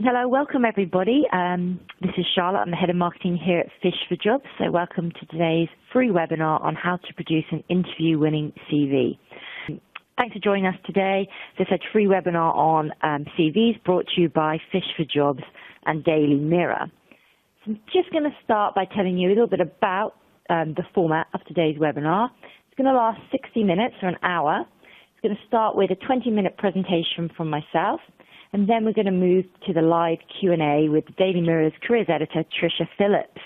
Hello, welcome everybody. This is Charlotte. I'm the Head of Marketing here at Fish for Jobs. So welcome to today's free webinar on how to produce an interview-winning CV. Thanks for joining us today. This is a free webinar on CVs brought to you by Fish for Jobs and Daily Mirror. So I'm just going to start by telling you a little bit about the format of today's webinar. It's going to last 60 minutes or an hour. It's going to start with a 20-minute presentation from myself. And then we're going to move to the live Q&A with the Daily Mirror's careers editor, Tricia Phillips.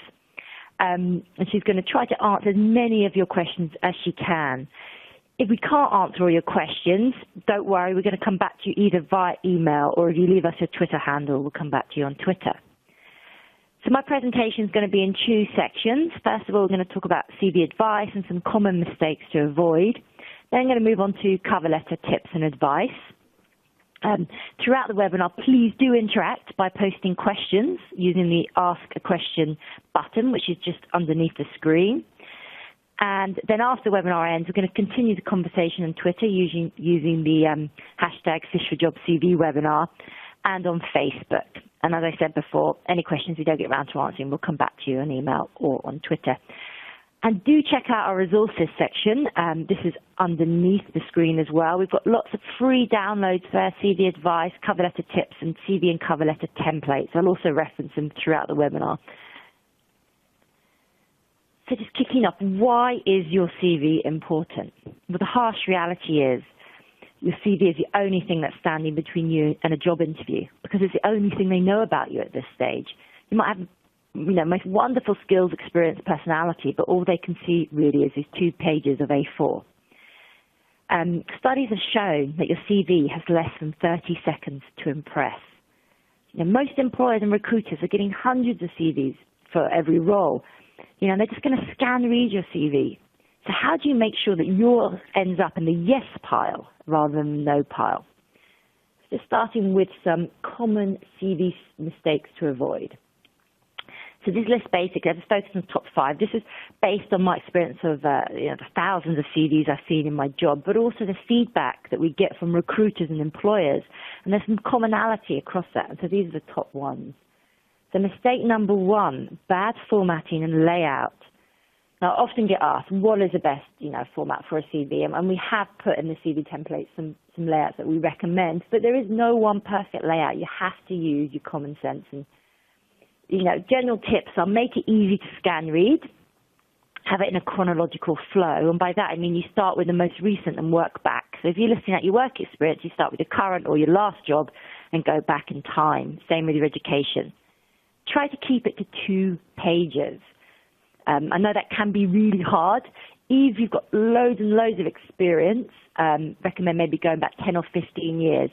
And she's going to try to answer as many of your questions as she can. If we can't answer all your questions, don't worry, we're going to come back to you either via email or if you leave us a Twitter handle, we'll come back to you on Twitter. So my presentation is going to be in two sections. First of all, we're going to talk about CV advice and some common mistakes to avoid. Then I'm going to move on to cover letter tips and advice. Throughout the webinar, please do interact by posting questions using the Ask a Question button, which is just underneath the screen. And then after the webinar ends, we're going to continue the conversation on Twitter using the hashtag #FishForJobsCVWebinar and on Facebook. And as I said before, any questions we don't get around to answering, we'll come back to you on email or on Twitter. And do check out our resources section. This is underneath the screen as well. We've got lots of free downloads for CV advice, cover letter tips, and CV and cover letter templates. I'll also reference them throughout the webinar. So just kicking off, why is your CV important? Well, the harsh reality is your CV is the only thing that's standing between you and a job interview because it's the only thing they know about you at this stage. You might have most wonderful skills, experience, personality, but all they can see really is these 2 pages of A4. Studies have shown that your CV has less than 30 seconds to impress. Most employers and recruiters are getting hundreds of CVs for every role. They're just going to scan read your CV. So how do you make sure that yours ends up in the yes pile rather than the no pile? So starting with some common CV mistakes to avoid. So this list basically, I've just focused on the top 5. This is based on my experience of the thousands of CVs I've seen in my job, but also the feedback that we get from recruiters and employers. And there's some commonality across that. And so these are the top ones. So mistake number 1, bad formatting and layout. Now, I often get asked, what is the best format for a CV? And we have put in the CV template some layouts that we recommend, but there is no one perfect layout. You have to use your common sense and general tips are make it easy to scan read, have it in a chronological flow, and by that I mean you start with the most recent and work back. So if you're listing out your work experience, you start with your current or your last job and go back in time. Same with your education. Try to keep it to 2 pages. I know that can be really hard. If you've got loads and loads of experience, recommend maybe going back 10 or 15 years.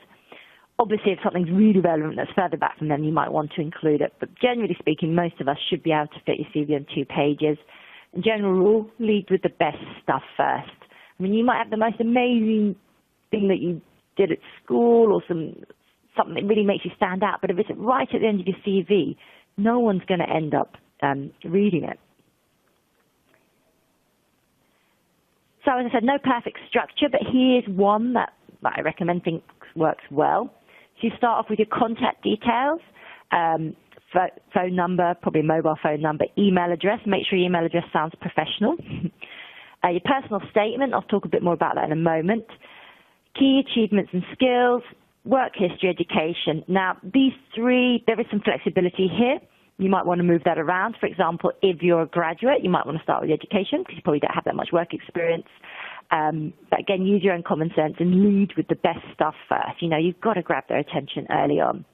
Obviously, if something's really relevant that's further back from them, you might want to include it. But generally speaking, most of us should be able to fit your CV on 2 pages. In general rule, lead with the best stuff first. I mean, you might have the most amazing thing that you did at school or something that really makes you stand out. But if it's right at the end of your CV, no one's going to end up reading it. So as I said, no perfect structure, but here's one that I recommend works well. So you start off with your contact details, phone number, probably a mobile phone number, email address. Make sure your email address sounds professional. Your personal statement, I'll talk a bit more about that in a moment. Key achievements and skills, work history, education. Now, these 3, there is some flexibility here. You might want to move that around. For example, if you're a graduate, you might want to start with education because you probably don't have that much work experience. But again, use your own common sense and lead with the best stuff first. You've got to grab their attention early on.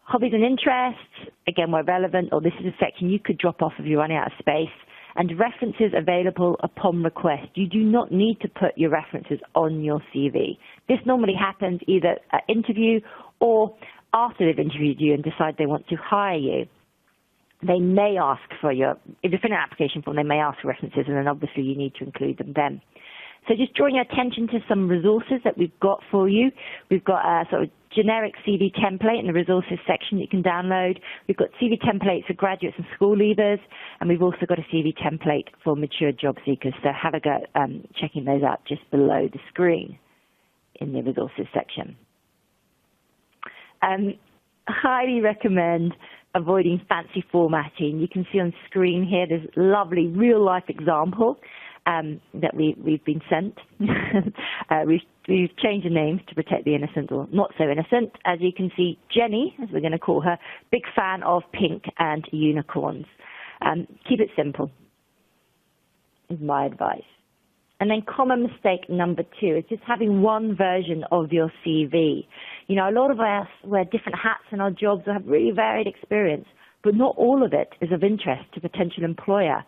Hobbies and interests, again, where relevant, or this is a section you could drop off if you're running out of space. And references available upon request. You do not need to put your references on your CV. This normally happens either at interview or after they've interviewed you and decide they want to hire you. They may ask for if you're filling an application form, they may ask for references, and then obviously you need to include them then. So just drawing your attention to some resources that we've got for you. We've got a sort of generic CV template in the resources section you can download. We've got CV templates for graduates and school leavers, and we've also got a CV template for mature job seekers. So have a go checking those out just below the screen in the resources section. highly recommend avoiding fancy formatting. You can see on screen here this lovely real-life example that we've been sent. We've changed the names to protect the innocent or not so innocent. As you can see, Jenny, as we're going to call her, big fan of pink and unicorns. Keep it simple is my advice. And then common mistake number 2 is just having one version of your CV. You know, a lot of us wear different hats in our jobs or have really varied experience, but not all of it is of interest to a potential employer.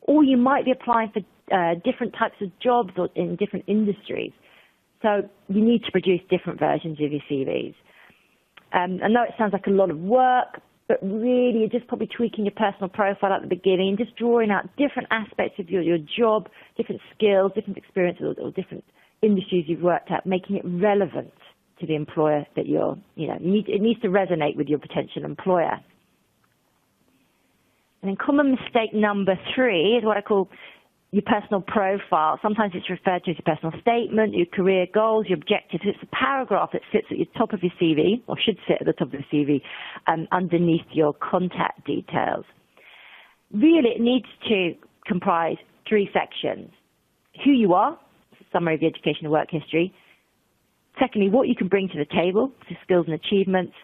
Or you might be applying for different types of jobs or in different industries. So you need to produce different versions of your CVs. I know it sounds like a lot of work, but really you're just probably tweaking your personal profile at the beginning, just drawing out different aspects of your job, different skills, different experiences, or different industries you've worked at, making it relevant to the employer that it needs to resonate with your potential employer. And then common mistake number 3 is what I call your personal profile. Sometimes it's referred to as your personal statement, your career goals, your objectives. It's a paragraph that sits at the top of your CV, or should sit at the top of your CV, underneath your contact details. Really, it needs to comprise 3 sections. Who you are, summary of your education and work history. Secondly, what you can bring to the table, so skills and achievements.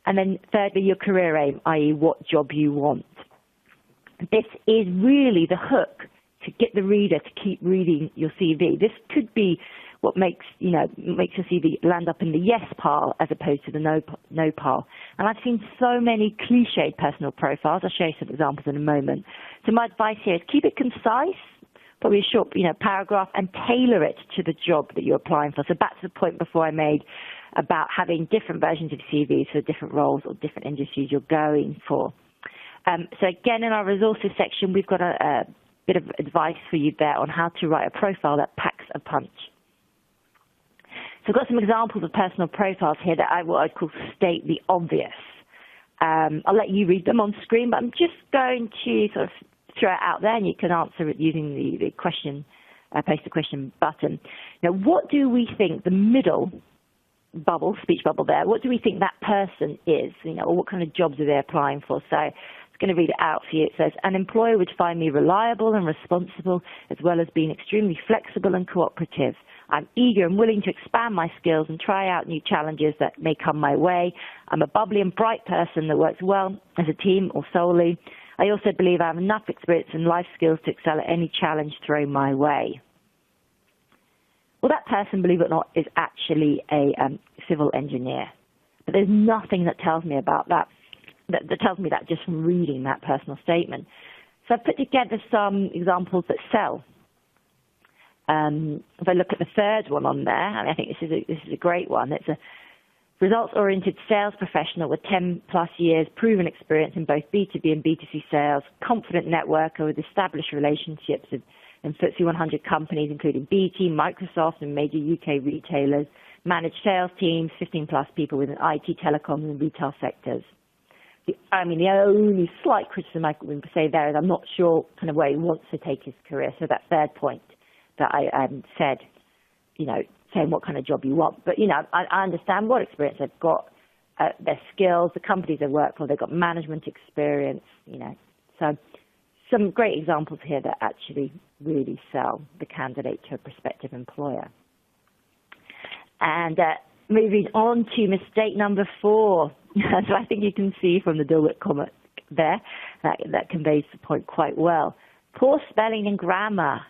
And then thirdly, your career aim, i.e. what job you want. This is really the hook to get the reader to keep reading your CV. This could be what makes your CV land up in the yes pile as opposed to the no pile. And I've seen so many cliched personal profiles. I'll show you some examples in a moment. So my advice here is keep it concise, probably a short paragraph, and tailor it to the job that you're applying for. So back to the point before I made about having different versions of CVs for different roles or different industries you're going for. So again, in our resources section, we've got a bit of advice for you there on how to write a profile that packs a punch. So I've got some examples of personal profiles here that what I'd call state the obvious. I'll let you read them on screen, but I'm just going to sort of throw it out there, and you can answer it using the question, paste the question button. Now, what do we think the middle bubble, speech bubble there, what do we think that person is, or what kind of jobs are they applying for? So I'm going to read it out for you. It says, an employer would find me reliable and responsible, as well as being extremely flexible and cooperative. I'm eager and willing to expand my skills and try out new challenges that may come my way. I'm a bubbly and bright person that works well as a team or solely. I also believe I have enough experience and life skills to excel at any challenge thrown my way. Well, that person, believe it or not, is actually a civil engineer. But there's nothing that tells me about that, that tells me that just from reading that personal statement. So I've put together some examples that sell. If I look at the third one on there, I think this is a great one. It's a results-oriented sales professional with 10-plus years proven experience in both B2B and B2C sales, confident networker with established relationships in FTSE 100 companies, including BT, Microsoft, and major UK retailers, managed sales teams, 15-plus people within IT, telecoms, and retail sectors. The only slight criticism I would say there is I'm not sure kind of where he wants to take his career. So that third point that I said, saying what kind of job you want. But, I understand what experience they've got, their skills, the companies they work for, they've got management experience, So some great examples here that actually really sell the candidate to a prospective employer. And moving on to mistake number 4. So I think you can see from the Dilbert comment there that conveys the point quite well. Poor spelling and grammar.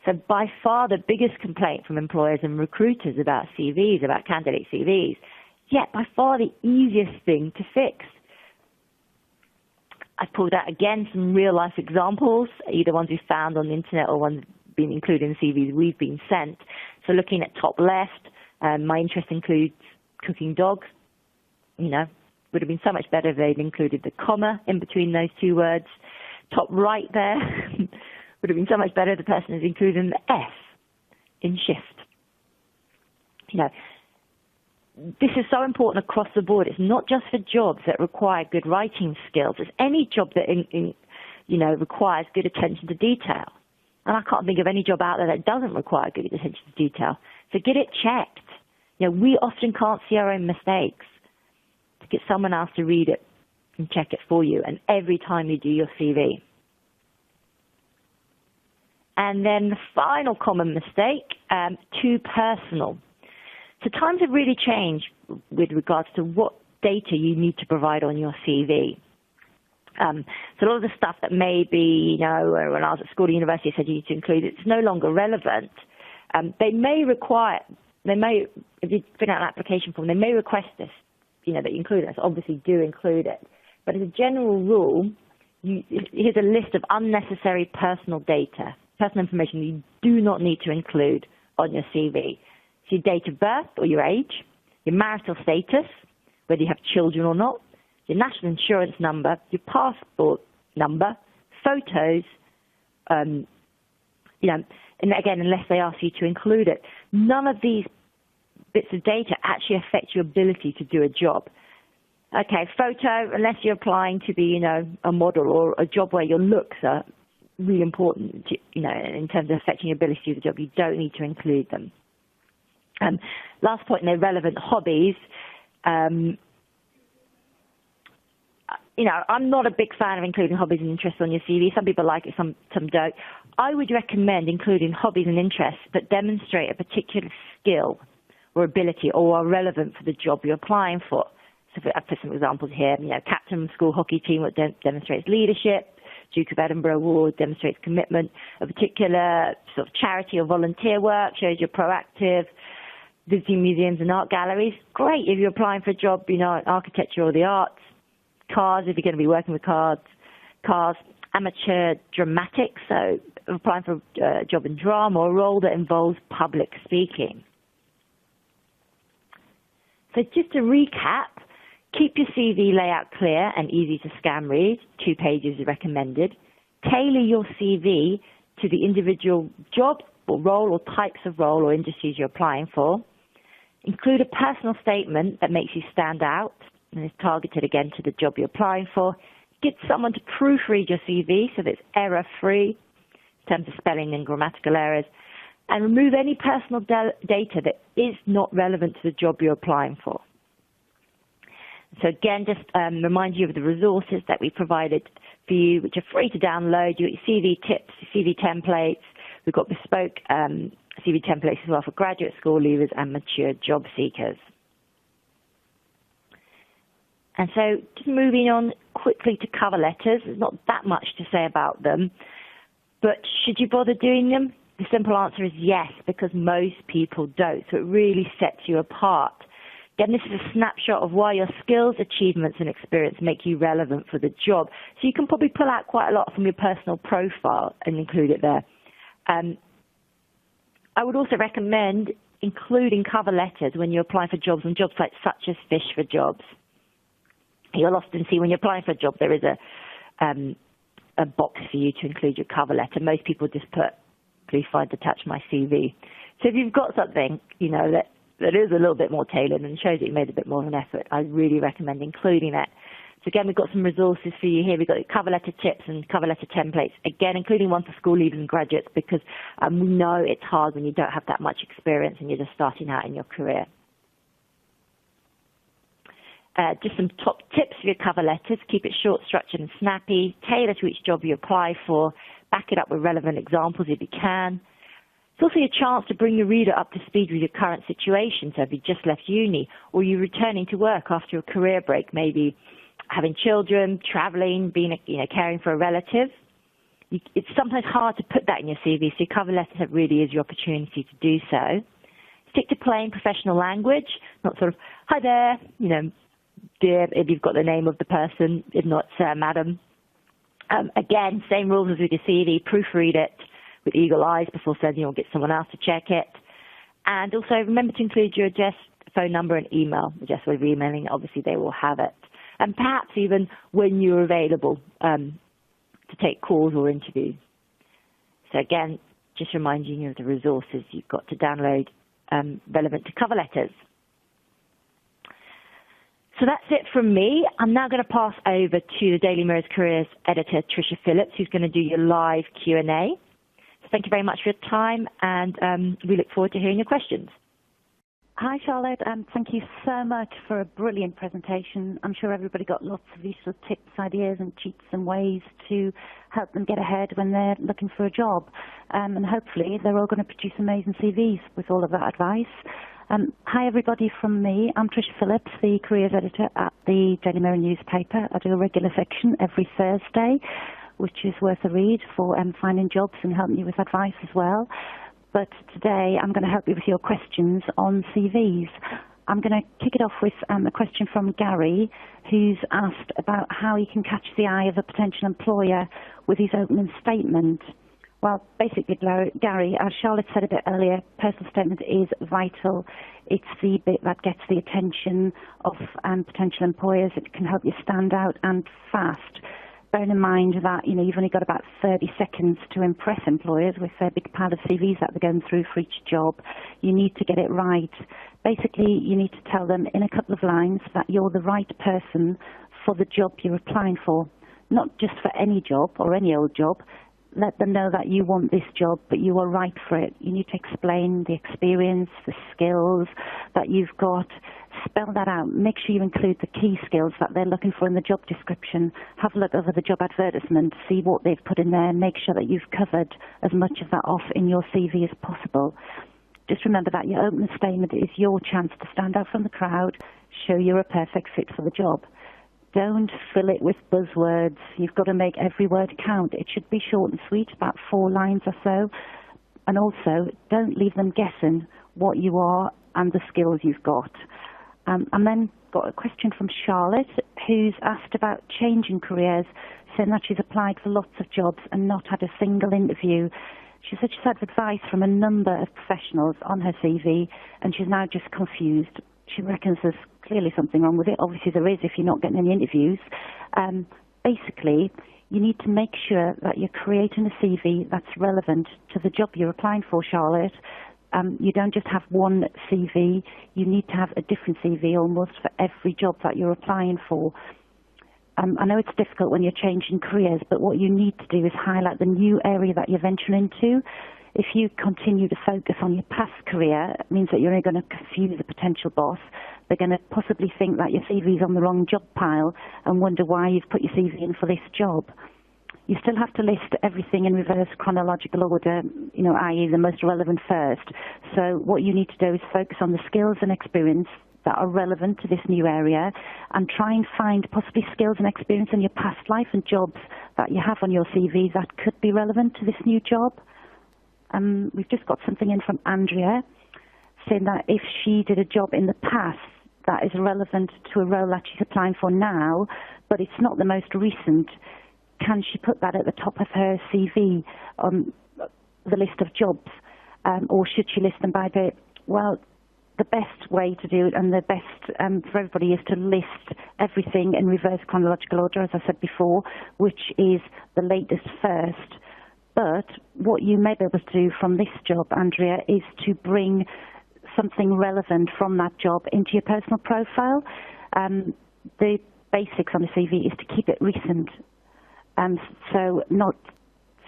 So by far the biggest complaint from employers and recruiters about CVs, about candidate CVs, yet by far the easiest thing to fix. I've pulled out again some real life examples, either ones we found on the internet or ones being included in CVs we've been sent. So looking at top left, my interest includes cooking dogs. Would have been so much better if they'd included the comma in between those two words. Top right there. Would have been so much better if the person is included in the F in shift. This is so important across the board. It's not just for jobs that require good writing skills. It's any job that requires good attention to detail. And I can't think of any job out there that doesn't require good attention to detail. So get it checked. We often can't see our own mistakes. Get someone else to read it and check it for you, and every time you do your CV. And then the final common mistake, too personal. So times have really changed with regards to what data you need to provide on your CV. So a lot of the stuff that maybe, when I was at school or university, I said you need to include, it's no longer relevant. They may, if you fill out an application form, they may request this, that you include it. So obviously do include it. But as a general rule, here's a list of unnecessary personal data, personal information you do not need to include on your CV. So your date of birth or your age, your marital status, whether you have children or not, your national insurance number, your passport number, photos, and again, unless they ask you to include it. None of these bits of data actually affect your ability to do a job. Okay, photo, unless you're applying to be, a model or a job where your looks are really important, in terms of affecting your ability to do the job, you don't need to include them. Last point, relevant hobbies. I'm not a big fan of including hobbies and interests on your CV. Some people like it, some don't. I would recommend including hobbies and interests that demonstrate a particular skill or ability or are relevant for the job you're applying for. So I've put some examples here. Captain of the school hockey team, what demonstrates leadership. Duke of Edinburgh Award demonstrates commitment. A particular sort of charity or volunteer work shows you're proactive. Visiting museums and art galleries, great if you're applying for a job, in architecture or the arts. Cars, if you're going to be working with cars. Amateur dramatics, so applying for a job in drama or a role that involves public speaking. So just to recap, keep your CV layout clear and easy to scan read. 2 pages is recommended. Tailor your CV to the individual job or role or types of role or industries you're applying for. Include a personal statement that makes you stand out and is targeted again to the job you're applying for. Get someone to proofread your CV so that it's error-free in terms of spelling and grammatical errors. And remove any personal data that is not relevant to the job you're applying for. So again, just remind you of the resources that we provided for you, which are free to download. Your CV tips, CV templates. We've got bespoke CV templates as well for graduate school leavers and mature job seekers. And so just moving on quickly to cover letters. There's not that much to say about them, but should you bother doing them? The simple answer is yes, because most people don't. So it really sets you apart. Again, this is a snapshot of why your skills, achievements, and experience make you relevant for the job. So you can probably pull out quite a lot from your personal profile and include it there. I would also recommend including cover letters when you're applying for jobs on job sites such as Fish for Jobs. You'll often see when you're applying for a job there is a box for you to include your cover letter. Most people just put, please find attached my CV. So if you've got something, that is a little bit more tailored and shows that you made a bit more of an effort, I really recommend including it. So again, we've got some resources for you here. We've got cover letter tips and cover letter templates, again, including one for school leavers and graduates, because we know it's hard when you don't have that much experience and you're just starting out in your career. Just some top tips for your cover letters. Keep it short, structured, and snappy. Tailor to each job you apply for. Back it up with relevant examples if you can. It's also a chance to bring your reader up to speed with your current situation. So if you just left uni or you're returning to work after a career break, maybe having children, traveling, caring for a relative. It's sometimes hard to put that in your CV, so your cover letter really is your opportunity to do so. Stick to plain professional language, not sort of, hi there, dear, if you've got the name of the person, if not, sir, madam. Again, same rules as with your CV, proofread it with eagle eyes before sending it or get someone else to check it. And also remember to include your address, phone number, and email. Address will be emailing, obviously they will have it. And perhaps even when you're available to take calls or interviews. So again, just reminding you of the resources you've got to download relevant to cover letters. So that's it from me. I'm now going to pass over to the Daily Mirror's careers editor, Tricia Phillips, who's going to do your live Q&A. So thank you very much for your time, and we look forward to hearing your questions. Hi, Charlotte. Thank you so much for a brilliant presentation. I'm sure everybody got lots of useful tips, ideas and cheats and ways to help them get ahead when they're looking for a job. And hopefully they're all going to produce amazing CVs with all of that advice. Hi, everybody from me. I'm Tricia Phillips, the careers editor at the Daily Mirror newspaper. I do a regular section every Thursday, which is worth a read for finding jobs and helping you with advice as well. But today I'm going to help you with your questions on CVs. I'm going to kick it off with a question from Gary, who's asked about how he can catch the eye of a potential employer with his opening statement. Well, basically, Gary, as Charlotte said a bit earlier, personal statement is vital. It's the bit that gets the attention of potential employers. It can help you stand out and fast. Bearing in mind that, you've only got about 30 seconds to impress employers with their big pile of CVs that they're going through for each job. You need to get it right. Basically, you need to tell them in a couple of lines that you're the right person for the job you're applying for. Not just for any job or any old job. Let them know that you want this job, but you are right for it. You need to explain the experience, the skills that you've got. Spell that out. Make sure you include the key skills that they're looking for in the job description. Have a look over the job advertisement, see what they've put in there, make sure that you've covered as much of that off in your CV as possible. Just remember that your opening statement is your chance to stand out from the crowd, show you're a perfect fit for the job. Don't fill it with buzzwords. You've got to make every word count. It should be short and sweet, about 4 lines or so. And also, don't leave them guessing what you are and the skills you've got. And then got a question from Charlotte, who's asked about changing careers, saying that she's applied for lots of jobs and not had a single interview. She said she's had advice from a number of professionals on her CV, and she's now just confused. She reckons there's clearly something wrong with it. Obviously there is if you're not getting any interviews. Basically, you need to make sure that you're creating a CV that's relevant to the job you're applying for, Charlotte. You don't just have one CV, you need to have a different CV almost for every job that you're applying for. I know it's difficult when you're changing careers, but what you need to do is highlight the new area that you're venturing into. If you continue to focus on your past career, it means that you're only going to confuse a potential boss. They're going to possibly think that your CV's on the wrong job pile and wonder why you've put your CV in for this job. You still have to list everything in reverse chronological order, i.e. the most relevant first. So what you need to do is focus on the skills and experience that are relevant to this new area and try and find possibly skills and experience in your past life and jobs that you have on your CV that could be relevant to this new job. We've just got something in from Andrea saying that if she did a job in the past that is relevant to a role that she's applying for now, but it's not the most recent, can she put that at the top of her CV on the list of jobs, or should she list them by date? Well, the best way to do it and the best for everybody is to list everything in reverse chronological order, as I said before, which is the latest first. But what you may be able to do from this job, Andrea, is to bring something relevant from that job into your personal profile. The basics on the CV is to keep it recent.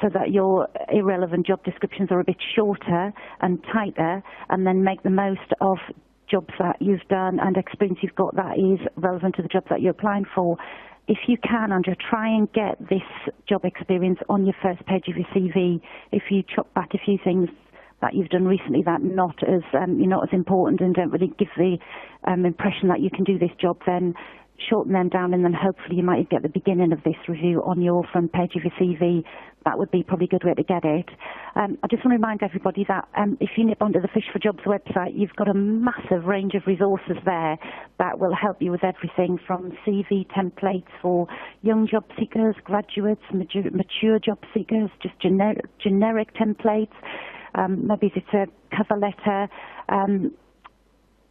So that your irrelevant job descriptions are a bit shorter and tighter, and then make the most of jobs that you've done and experience you've got that is relevant to the job that you're applying for. If you can, Andrea, try and get this job experience on your first page of your CV. If you chop back a few things that you've done recently that you're not as important and don't really give the impression that you can do this job, then shorten them down, and then hopefully you might get the beginning of this review on your front page of your CV. That would be probably a good way to get it. I just want to remind everybody that if you nip onto the Fish for Jobs website, you've got a massive range of resources there that will help you with everything from CV templates for young job seekers, graduates, mature job seekers, just generic templates. Maybe if it's a cover letter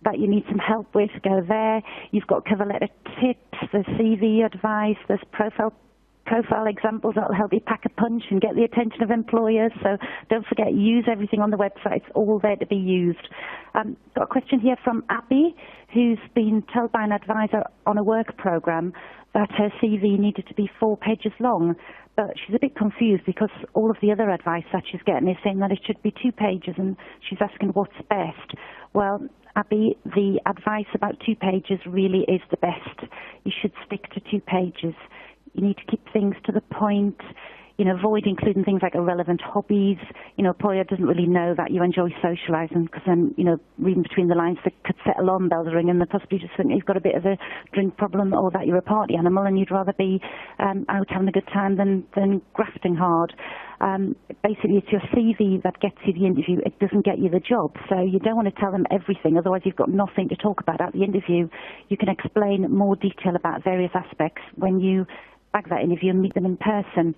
that you need some help with, go there. You've got cover letter tips, there's CV advice, there's profile examples that will help you pack a punch and get the attention of employers. So don't forget, use everything on the website. It's all there to be used. Got a question here from Abby, who's been told by an advisor on a work program that her CV needed to be 4 pages long, but she's a bit confused because all of the other advice that she's getting is saying that it should be 2 pages, and she's asking what's best. Well, Abby, the advice about 2 pages really is the best. You should stick to 2 pages. You need to keep things to the point. Avoid including things like irrelevant hobbies. Employer doesn't really know that you enjoy socialising, because then, reading between the lines, they could set alarm bells ringing, and they possibly just think you've got a bit of a drink problem or that you're a party animal and you'd rather be out having a good time than grafting hard. Basically, it's your CV that gets you the interview. It doesn't get you the job. So you don't want to tell them everything, otherwise you've got nothing to talk about at the interview. You can explain more detail about various aspects when you bag that interview and meet them in person.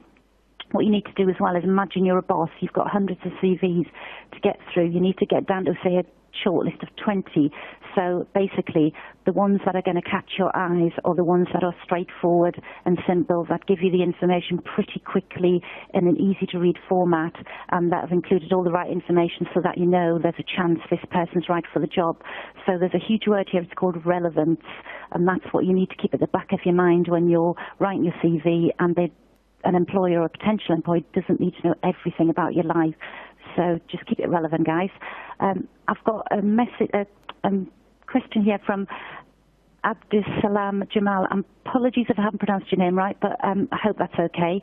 What you need to do as well is imagine you're a boss. You've got hundreds of CVs to get through. You need to get down to, say, a short list of 20. So basically, the ones that are going to catch your eyes are the ones that are straightforward and simple, that give you the information pretty quickly in an easy-to-read format, and that have included all the right information so that you know there's a chance this person's right for the job. So there's a huge word here. It's called relevance, and that's what you need to keep at the back of your mind when you're writing your CV, and an employer or a potential employee doesn't need to know everything about your life. So just keep it relevant, guys. I've got a question here from Abdussalam Jamal. Apologies if I haven't pronounced your name right, but I hope that's okay.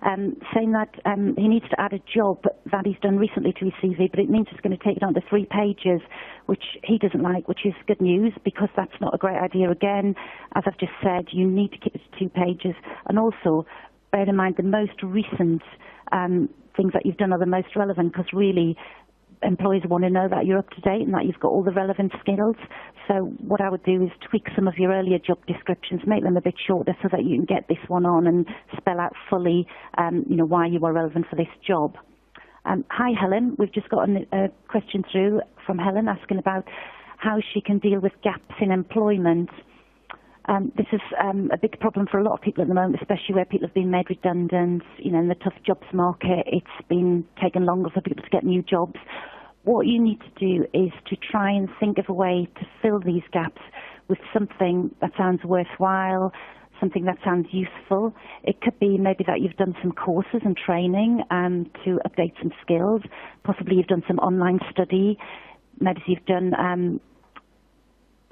Saying that he needs to add a job that he's done recently to his CV, but it means it's going to take it on to 3 pages, which he doesn't like, which is good news, because that's not a great idea. Again, as I've just said, you need to keep it to 2 pages. And also, bear in mind the most recent things that you've done are the most relevant, because really employers want to know that you're up to date and that you've got all the relevant skills. So what I would do is tweak some of your earlier job descriptions, make them a bit shorter so that you can get this one on and spell out fully why you are relevant for this job. Hi Helen, we've just got a question through from Helen asking about how she can deal with gaps in employment. This is a big problem for a lot of people at the moment, especially where people have been made redundant. In the tough jobs market, it's been taken longer for people to get new jobs. What you need to do is to try and think of a way to fill these gaps with something that sounds worthwhile, something that sounds useful. It could be maybe that you've done some courses and training to update some skills. Possibly you've done some online study. Maybe you've done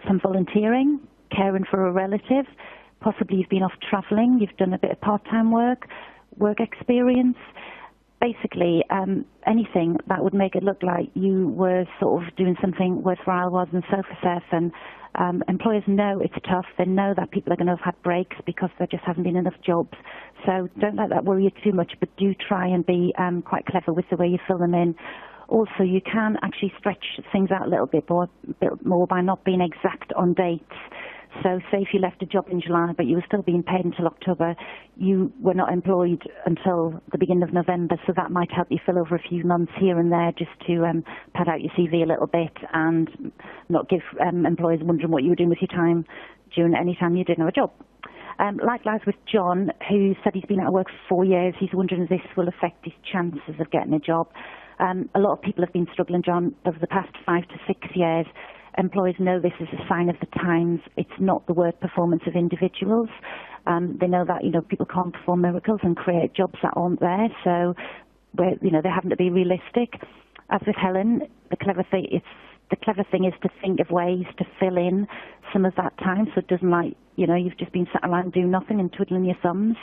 some volunteering, caring for a relative. Possibly you've been off travelling, you've done a bit of part-time work experience. Basically, anything that would make it look like you were sort of doing something worthwhile rather than sofa surfing. Employers know it's tough. They know that people are going to have had breaks because there just hasn't been enough jobs. So don't let that worry you too much, but do try and be quite clever with the way you fill them in. Also, you can actually stretch things out a little bit more by not being exact on dates. So say if you left a job in July, but you were still being paid until October, you were not employed until the beginning of November, so that might help you fill over a few months here and there just to pad out your CV a little bit and not give employers wondering what you were doing with your time during any time you didn't have a job. Likewise with John, who said he's been out of work for 4 years. He's wondering if this will affect his chances of getting a job. A lot of people have been struggling, John, over the past 5 to 6 years. Employers know this is a sign of the times. It's not the work performance of individuals. They know that, people can't perform miracles and create jobs that aren't there. So, they're having to be realistic. As with Helen, the clever thing is to think of ways to fill in some of that time, so it doesn't like, you've just been sat around doing nothing and twiddling your thumbs.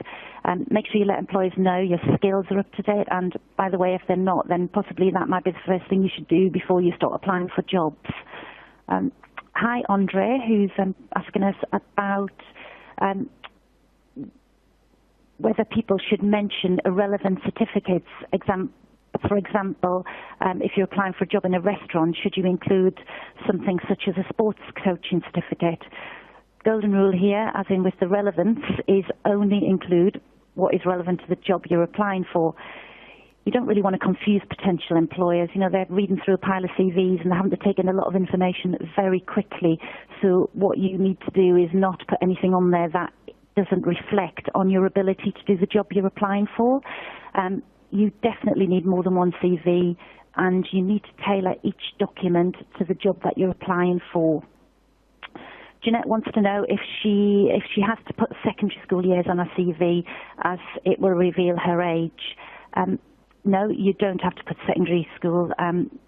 Make sure you let employers know your skills are up to date, and by the way, if they're not, then possibly that might be the first thing you should do before you start applying for jobs. Hi, Andre, who's asking us about whether people should mention irrelevant certificates. For example, if you're applying for a job in a restaurant, should you include something such as a sports coaching certificate? Golden rule here, as in with the relevance, is only include what is relevant to the job you're applying for. You don't really want to confuse potential employers. They're reading through a pile of CVs and they're having to take in a lot of information very quickly. So what you need to do is not put anything on there that doesn't reflect on your ability to do the job you're applying for. You definitely need more than one CV, and you need to tailor each document to the job that you're applying for. Jeanette wants to know if she has to put secondary school years on her CV, as it will reveal her age. No, you don't have to put secondary school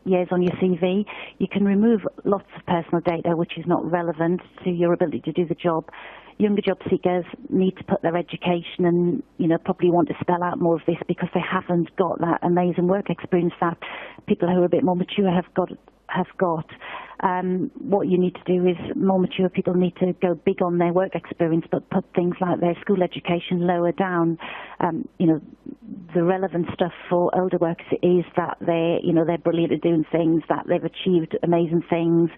years on your CV. You can remove lots of personal data which is not relevant to your ability to do the job. Younger job seekers need to put their education and, probably want to spell out more of this because they haven't got that amazing work experience that people who are a bit more mature have got. What you need to do is more mature people need to go big on their work experience, but put things like their school education lower down. The relevant stuff for older workers is that they're brilliant at doing things, that they've achieved amazing things,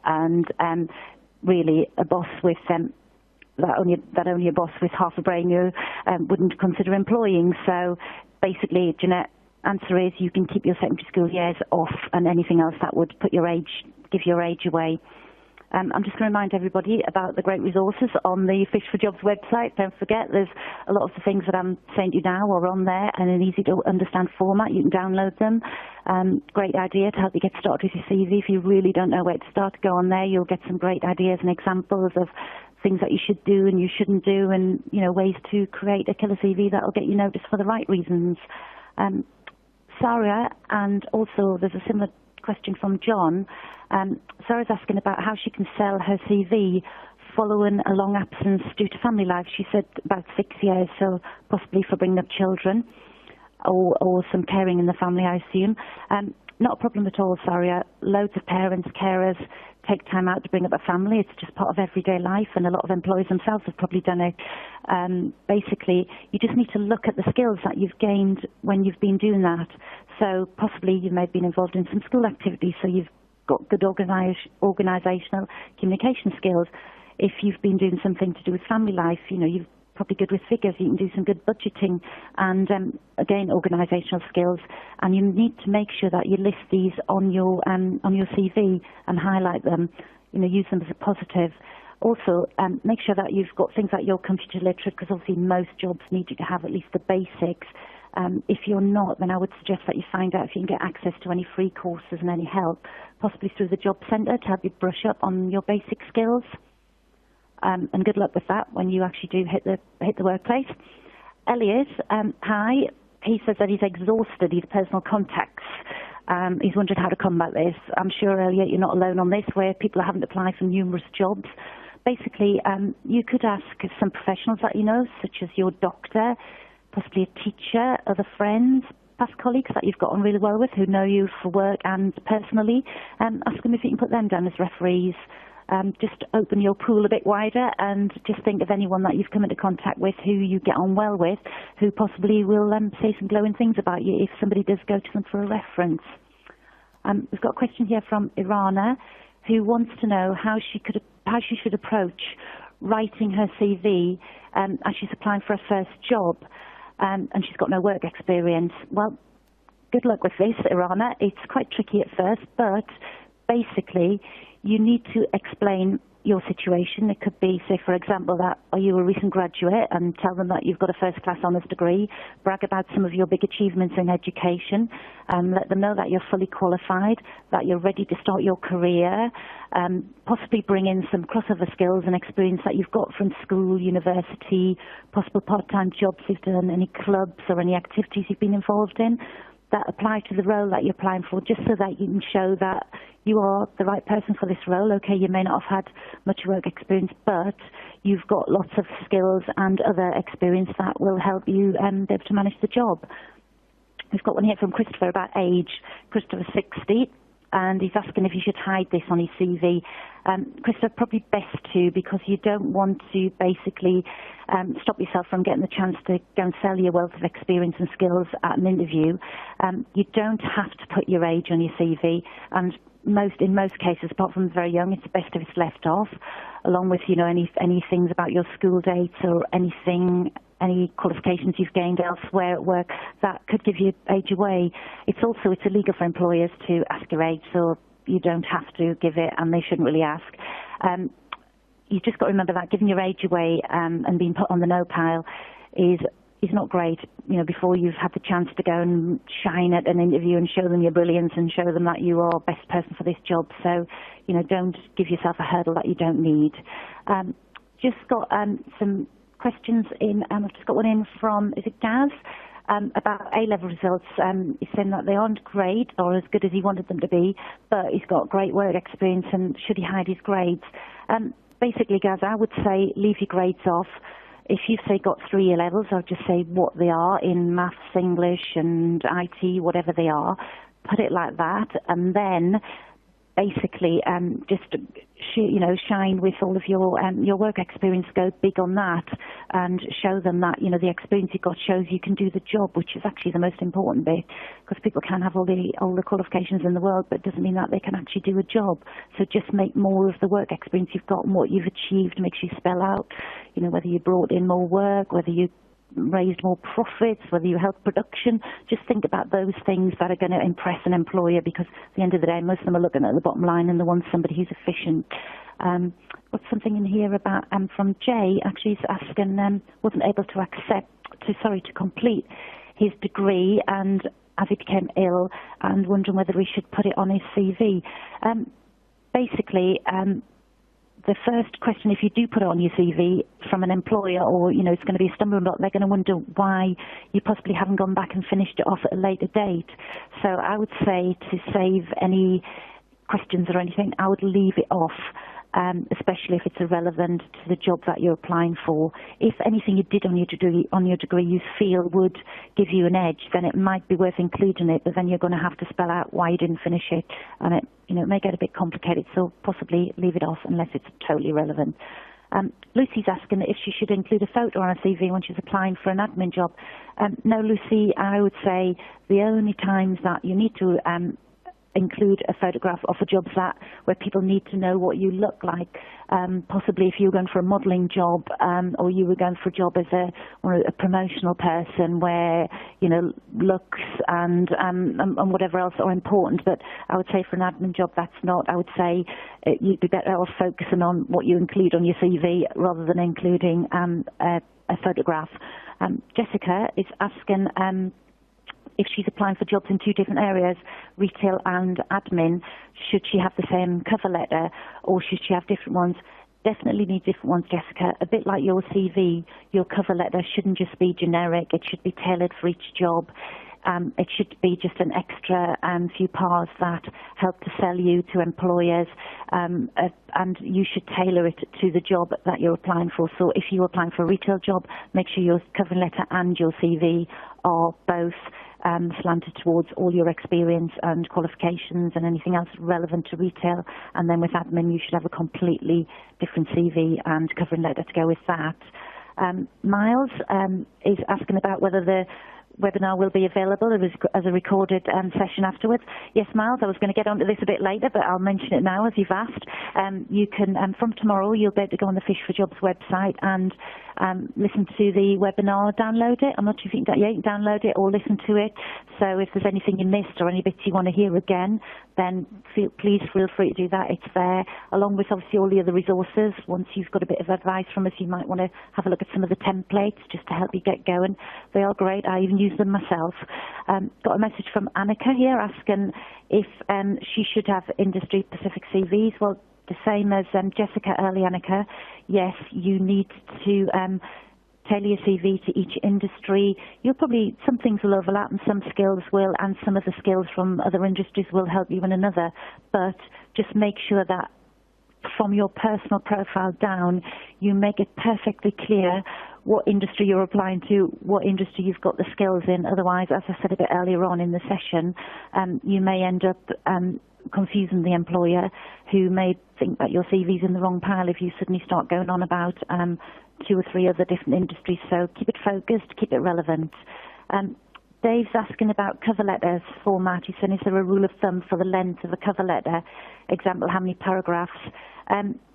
and really a boss with that only a boss with half a brain wouldn't consider employing. So basically, Jeanette, answer is you can keep your secondary school years off, and anything else that would give your age away. I'm just going to remind everybody about the great resources on the Fish for Jobs website. Don't forget, there's a lot of the things that I'm saying to you now are on there in an easy to understand format. You can download them. Great idea to help you get started with your CV. If you really don't know where to start, go on there. You'll get some great ideas and examples of things that you should do and you shouldn't do, and ways to create a killer CV that will get you noticed for the right reasons. Sarah, and also there's a similar question from John. Sarah's asking about how she can sell her CV following a long absence due to family life. She said about 6 years, so possibly for bringing up children or some caring in the family, I assume. Not a problem at all, Sarah. Loads of parents, carers take time out to bring up a family. It's just part of everyday life, and a lot of employees themselves have probably done it. Basically, you just need to look at the skills that you've gained when you've been doing that. So possibly you may have been involved in some school activities, so you've got good organisational communication skills. If you've been doing something to do with family life, you've probably good with figures, you can do some good budgeting and, again, organisational skills. And you need to make sure that you list these on your CV and highlight them, use them as a positive. Also, make sure that you've got things like you're computer literate, because obviously most jobs need you to have at least the basics. If you're not, then I would suggest that you find out if you can get access to any free courses and any help, possibly through the Job Centre, to help you brush up on your basic skills. And good luck with that when you actually do hit the workplace. Elliot, hi. He says that he's exhausted his personal contacts. He's wondered how to combat this. I'm sure, Elliot, you're not alone on this, where people are having to apply for numerous jobs. Basically, you could ask some professionals that you know, such as your doctor, possibly a teacher, other friends, past colleagues that you've got on really well with, who know you for work and personally. Ask them if you can put them down as referees. Just open your pool a bit wider, and just think of anyone that you've come into contact with who you get on well with, who possibly will say some glowing things about you if somebody does go to them for a reference. We've got a question here from Irana, who wants to know how she should approach writing her CV as she's applying for her first job, and she's got no work experience. Well, good luck with this, Irana. It's quite tricky at first, but basically you need to explain your situation. It could be, say, for example, that are you a recent graduate, and tell them that you've got a first-class honours degree. Brag about some of your big achievements in education. Let them know that you're fully qualified, that you're ready to start your career. Possibly bring in some crossover skills and experience that you've got from school, university, possible part-time jobs you've done, any clubs or any activities you've been involved in that apply to the role that you're applying for, just so that you can show that you are the right person for this role. Okay, you may not have had much work experience, but you've got lots of skills and other experience that will help you be able to manage the job. We've got one here from Christopher about age. Christopher's 60, and he's asking if you should hide this on his CV. Christopher, probably best to, because you don't want to basically stop yourself from getting the chance to go and sell your wealth of experience and skills at an interview. You don't have to put your age on your CV, and in most cases, apart from very young, it's best if it's left off, along with any things about your school dates or any qualifications you've gained elsewhere at work that could give you age away. It's illegal for employers to ask your age, so you don't have to give it, and they shouldn't really ask. You've just got to remember that giving your age away and being put on the no pile is is not great, you know, before you've had the chance to go and shine at an interview and show them your brilliance and show them that you are best person for this job. So, you know, don't give yourself a hurdle that you don't need. Just got some questions in. I've just got one in from, is it Gaz? About A-level results. He's saying that they aren't great or as good as he wanted them to be, but he's got great work experience, and should he hide his grades? Basically, Gaz, I would say leave your grades off. If you've, say, got 3 A-levels, I'll just say what they are in maths, English and IT, whatever they are. Put it like that, and then basically just, you know, shine with all of your work experience. Go big on that and show them that, you know, the experience you've got shows you can do the job, which is actually the most important bit, because people can have all the qualifications in the world, but it doesn't mean that they can actually do a job. So just make more of the work experience you've got and what you've achieved makes you spell out, you know, whether you brought in more work, whether you raised more profits, whether you helped production. Just think about those things that are going to impress an employer, because at the end of the day, most of them are looking at the bottom line and they want somebody who's efficient. Got something in here about from Jay. Actually, he's asking wasn't able to complete his degree, and as he became ill, and wondering whether we should put it on his CV. Basically, the first question, if you do put it on your CV from an employer, or, you know, it's going to be a stumbling block, they're going to wonder why you possibly haven't gone back and finished it off at a later date. So I would say, to save any questions or anything, I would leave it off. Especially if it's irrelevant to the job that you're applying for. If anything you did on your degree you feel would give you an edge, then it might be worth including it, but then you're going to have to spell out why you didn't finish it, and it, you know, it may get a bit complicated, so possibly leave it off unless it's totally relevant. Lucy's asking if she should include a photo on her CV when she's applying for an admin job. No, Lucy, I would say the only times that you need to include a photograph of a job where people need to know what you look like. Possibly if you were going for a modelling job, or you were going for a job as a promotional person, where, you know, looks and whatever else are important. But I would say for an admin job, that's not. I would say you'd be better off focusing on what you include on your CV rather than including a photograph. Jessica is asking if she's applying for jobs in 2 different areas, retail and admin, should she have the same cover letter or should she have different ones? Definitely need different ones, Jessica. A bit like your CV, your cover letter shouldn't just be generic. It should be tailored for each job. It should be just an extra few parts that help to sell you to employers, and you should tailor it to the job that you're applying for. So if you're applying for a retail job, make sure your cover letter and your CV are both slanted towards all your experience and qualifications and anything else relevant to retail. And then with admin, you should have a completely different CV and covering letter to go with that. Miles is asking about whether the webinar will be available as a recorded session afterwards. Yes, Miles, I was going to get onto this a bit later, but I'll mention it now as you've asked. You can, from tomorrow, you'll be able to go on the Fish for Jobs website and listen to the webinar, download it. I'm not sure if you can download it or listen to it. So if there's anything you missed or any bits you want to hear again, then please feel free to do that. It's there, along with obviously all the other resources. Once you've got a bit of advice from us, you might want to have a look at some of the templates just to help you get going. They are great. I even use them myself. Got a message from Annika here asking if she should have industry-specific CVs. Well, the same as Jessica earlier, Annika. Yes, you need to tailor your CV to each industry. You'll probably, some things will overlap and some skills will, and some of the skills from other industries will help you in another. But just make sure that from your personal profile down, you make it perfectly clear what industry you're applying to, what industry you've got the skills in. Otherwise, as I said a bit earlier on in the session, you may end up confusing the employer, who may think that your CV's in the wrong pile if you suddenly start going on about 2 or 3 other different industries. So keep it focused, keep it relevant. Dave's asking about cover letters format. He said, is there a rule of thumb for the length of a cover letter? Example, how many paragraphs?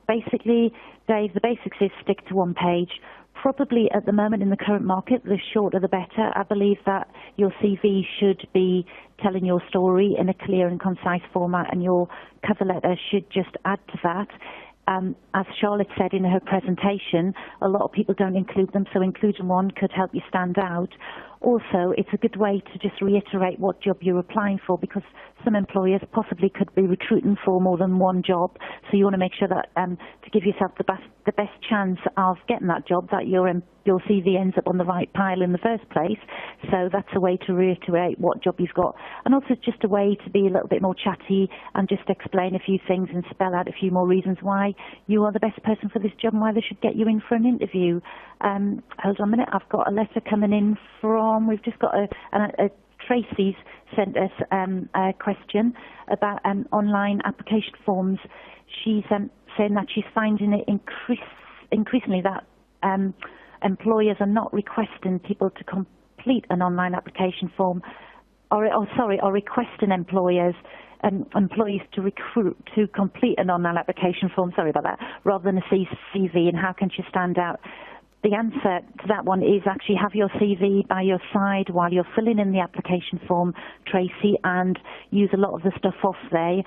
Basically, Dave, the basics is stick to 1 page. Probably at the moment in the current market, the shorter the better. I believe that your CV should be telling your story in a clear and concise format, and your cover letter should just add to that. as Charlotte said in her presentation, a lot of people don't include them, so inclusion one could help you stand out. Also, it's a good way to just reiterate what job you're applying for, because some employers possibly could be recruiting for more than one job, so you want to make sure that to give yourself the best chance of getting that job, that your CV ends up on the right pile in the first place. So that's a way to reiterate what job you've got, and also just a way to be a little bit more chatty and just explain a few things and spell out a few more reasons why you are the best person for this job and why they should get you in for an interview. Hold on a minute, I've got a letter coming in from, we've just got Tracy's sent us a question about online application forms. She's saying that she's finding it increasingly that employers are not requesting people to complete an online application form, or requesting employees to recruit to complete an online application form, sorry about that, rather than a CV, and how can she stand out? The answer to that one is actually have your CV by your side while you're filling in the application form, Tracy, and use a lot of the stuff off there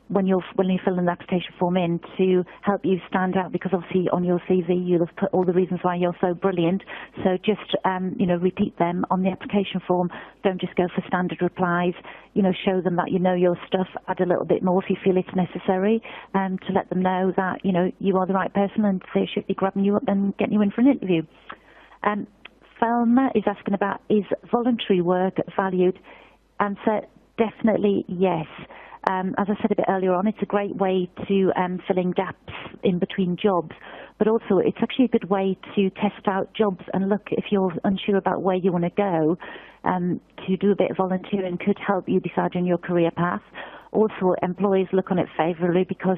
when you're filling the application form in to help you stand out, because obviously on your CV you'll have put all the reasons why you're so brilliant. So just repeat them on the application form. Don't just go for standard replies. Show them that you know your stuff. Add a little bit more if you feel it's necessary, to let them know that you are the right person and they should be grabbing you up and getting you in for an interview. Thelma is asking about, is voluntary work valued? Answer, definitely yes. As I said a bit earlier on, it's a great way to fill in gaps in between jobs, but also it's actually a good way to test out jobs and look, if you're unsure about where you want to go, to do a bit of volunteering could help you decide on your career path. Also, employers look on it favourably because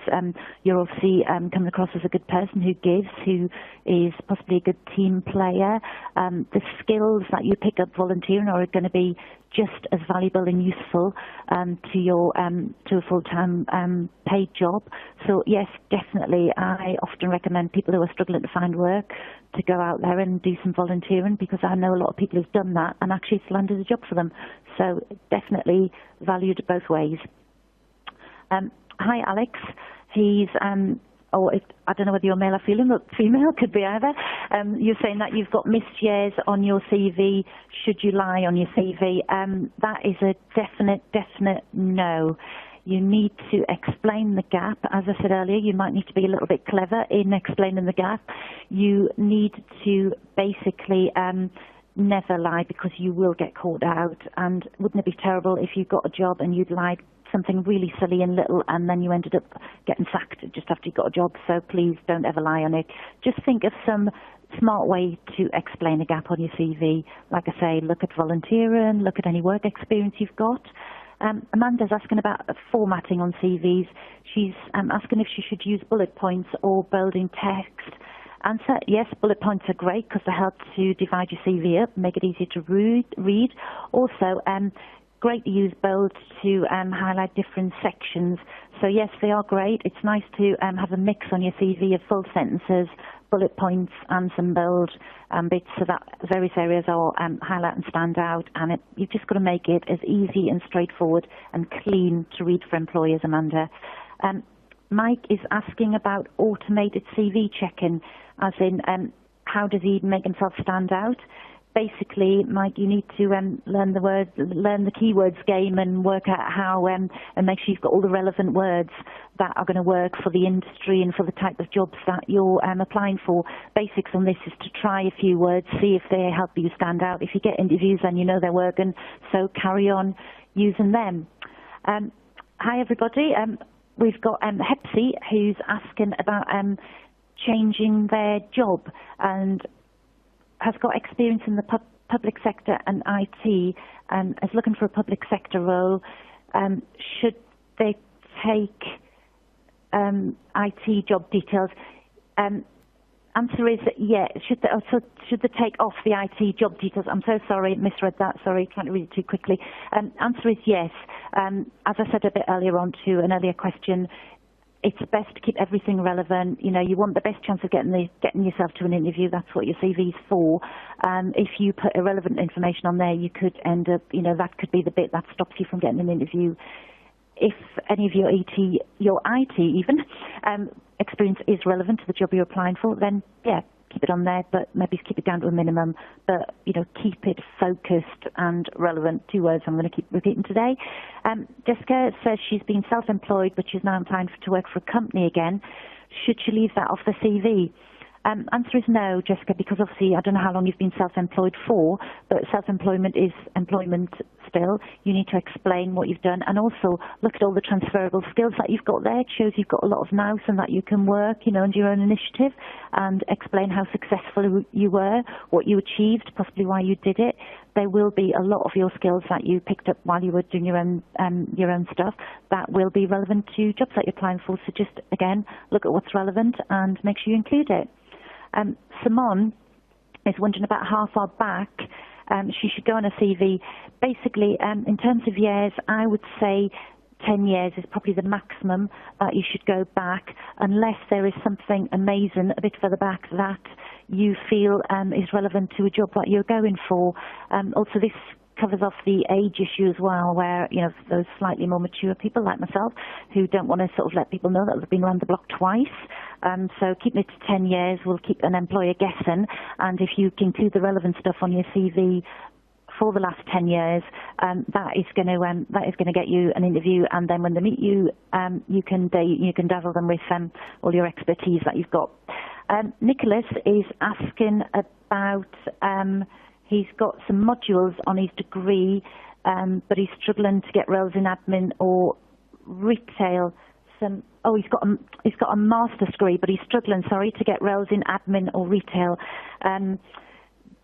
you're obviously coming across as a good person who gives, who is possibly a good team player. The skills that you pick up volunteering are going to be just as valuable and useful to a full-time paid job. So yes, definitely, I often recommend people who are struggling to find work to go out there and do some volunteering, because I know a lot of people who've done that and actually it's landed a job for them. So definitely valued both ways. Hi, Alex. He's, I don't know whether you're male or female, could be either. You're saying that you've got missed years on your CV. Should you lie on your CV? That is a definite no. You need to explain the gap. As I said earlier, you might need to be a little bit clever in explaining the gap. You need to basically never lie, because you will get caught out. And wouldn't it be terrible if you got a job and you'd lied something really silly and little and then you ended up getting sacked just after you got a job? So please don't ever lie on it. Just think of some smart way to explain a gap on your CV. Like I say, look at volunteering, look at any work experience you've got. Amanda's asking about formatting on CVs. She's asking if she should use bullet points or bolding text. Answer, yes, bullet points are great because they help to divide your CV up, make it easier to read. Also, great to use bold to highlight different sections. So yes, they are great. It's nice to have a mix on your CV of full sentences, bullet points and some bold bits, so that various areas are highlight and stand out, and you've just got to make it as easy and straightforward and clean to read for employers, Amanda. Mike is asking about automated CV checking, as in how does he make himself stand out? Basically, Mike, you need to learn the keywords game and work out how, and make sure you've got all the relevant words that are going to work for the industry and for the type of jobs that you're applying for. Basics on this is to try a few words, see if they help you stand out. If you get interviews, then you know they're working, so carry on using them. Hi, everybody. We've got Hepsi, who's asking about changing their job and has got experience in the public sector and IT, and is looking for a public sector role. Should they take IT job details? Answer is yeah. Should they take off the IT job details? I'm so sorry, misread that. Sorry, trying to read it too quickly. Answer is yes. As I said a bit earlier on to an earlier question, it's best to keep everything relevant. You know, you want the best chance of getting yourself to an interview. That's what your CV's for. If you put irrelevant information on there, you could end up, that could be the bit that stops you from getting an interview. if any of your IT even, experience is relevant to the job you're applying for, then yeah, keep it on there, but maybe keep it down to a minimum. But, you know, keep it focused and relevant. 2 words I'm going to keep repeating today. Jessica says she's been self-employed, but she's now applying to work for a company again. Should she leave that off the CV? Answer is no, Jessica, because obviously I don't know how long you've been self-employed for, but self-employment is employment still. You need to explain what you've done and also look at all the transferable skills that you've got there. It shows you've got a lot of nous and that you can work, you know, under your own initiative, and explain how successful you were, what you achieved, possibly why you did it. There will be a lot of your skills that you picked up while you were doing your own stuff that will be relevant to jobs that you're applying for. So just, again, look at what's relevant and make sure you include it. Simone is wondering about how far back she should go on a CV. Basically, in terms of years, I would say 10 years is probably the maximum that you should go back, unless there is something amazing a bit further back that you feel is relevant to a job that you're going for. Also, this covers off the age issue as well, where, you know, those slightly more mature people like myself who don't want to sort of let people know that they've been around the block twice. So keeping it to 10 years will keep an employer guessing, and if you include the relevant stuff on your CV for the last 10 years, that is going to get you an interview, and then when they meet you, you can dazzle them with all your expertise that you've got. Nicholas is asking about he's got some modules on his degree, but he's struggling to get roles in admin or retail. He's got a master's degree, but he's struggling, to get roles in admin or retail.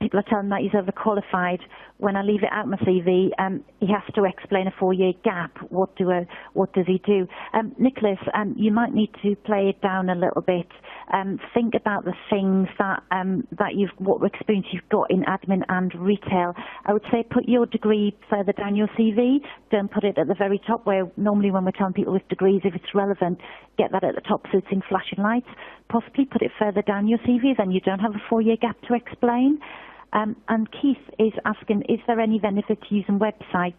People are telling him that he's overqualified. When I leave it out my CV, he has to explain a 4-year gap. What does he do? Nicholas, you might need to play it down a little bit. Think about the things that what experience you've got in admin and retail. I would say put your degree further down your CV. Don't put it at the very top, where normally when we're telling people with degrees, if it's relevant, get that at the top so it's in flashing lights. Possibly put it further down your CV, then you don't have a 4-year gap to explain. And Keith is asking, is there any benefit to using websites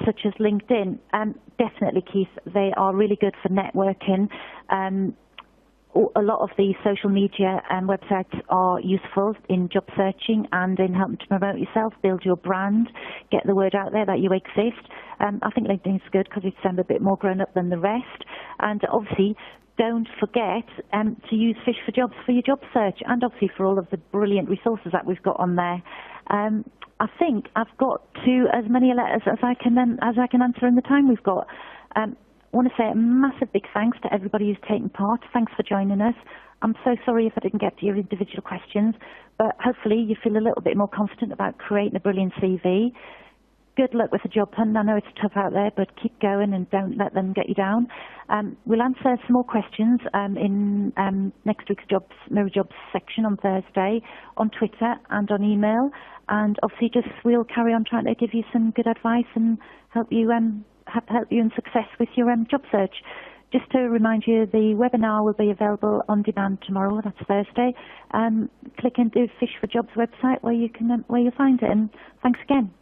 such as LinkedIn? Definitely, Keith. They are really good for networking. A lot of the social media websites are useful in job searching and in helping to promote yourself, build your brand, get the word out there that you exist. I think LinkedIn is good because it's a bit more grown up than the rest. And obviously, don't forget to use Fish for Jobs for your job search, and obviously for all of the brilliant resources that we've got on there. I think I've got to as many letters as I can answer in the time we've got. I want to say a massive big thanks to everybody who's taken part. Thanks for joining us. I'm so sorry if I didn't get to your individual questions, but hopefully you feel a little bit more confident about creating a brilliant CV. Good luck with the job hunt. I know it's tough out there, but keep going and don't let them get you down. We'll answer some more questions in next week's Mirror Jobs section on Thursday, on Twitter and on email. And obviously we'll carry on trying to give you some good advice and help you in success with your job search. Just to remind you, the webinar will be available on demand tomorrow. That's Thursday. Click into Fish for Jobs website where you'll find it. And thanks again.